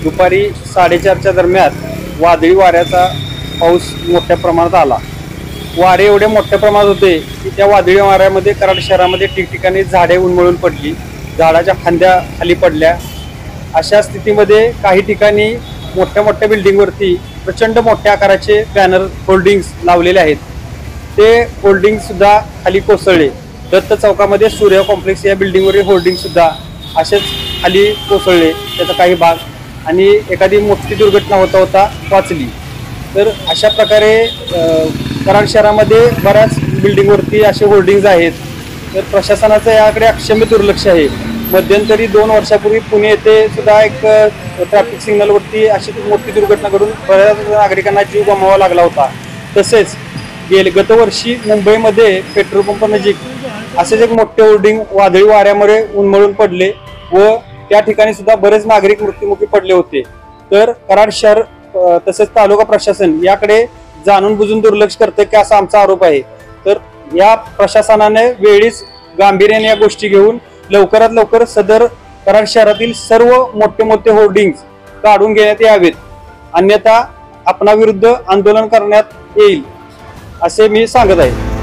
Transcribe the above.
दुपारी 4:30च्या दरम्यान वादळी वाऱ्याचा पाऊस मोठ्या प्रमाणात आला। वारे एवढे मोठ्या प्रमाणात होते की त्या वादळी वाऱ्यामध्ये कराड शहरामध्ये ठिकठिकाणी झाडे उन्मळून पडली, झाडाच्या फांद्या खाली पडल्या। अशा स्थितीमध्ये काही ठिकाणी मोठ्या मोठ्या बिल्डिंगवरती प्रचंड मोठ्या आकाराचे बॅनर होल्डिंग्स लावलेले आहेत, ते होल्डिंग सुद्धा खाली कोसळले। दत्त चौकामध्ये सूर्य कॉम्प्लेक्स या बिल्डिंगवरील होल्डिंग सुद्धा असेच खाली कोसळले, त्याचा काही भाग, आणि एखादी मोठी दुर्घटना होता वाचली। तर अशा प्रकारे कराड शहरामध्ये बऱ्याच बिल्डिंगवरती असे होल्डिंग्स आहेत। तर प्रशासनाचं याकडे अक्षम्य दुर्लक्ष आहे। मध्यंतरी 2 वर्षापूर्वी पुणे येथे सुद्धा एक ट्रॅफिक सिग्नलवरती अशी मोठी दुर्घटना घडून बऱ्याच नागरिकांना जीव गमवावा लागला होता। तसेच गतवर्षी मुंबईमध्ये पेट्रोल पंप नजीक असेच एक मोठे होल्डिंग वादळी वाऱ्यामुळे उन्मळून पडले व त्या ठिकाणी सुद्धा बरेच नागरिक मृत्युमुखी पडले होते। तर कराड शहर तसेच तालुका प्रशासन याकडे जाणून बुजून दुर्लक्ष करते की असा आमचा आरोप आहे। तर या प्रशासनाने वेळीच गांभीर्याने या गोष्टी घेऊन लवकरात लवकर सदर कराड शहरातील सर्व मोठे मोठे होर्डिंग्स काढून घेण्यात यावेत, अन्यथा आपणाविरुद्ध आंदोलन करण्यात येईल असे मी सांगत आहे।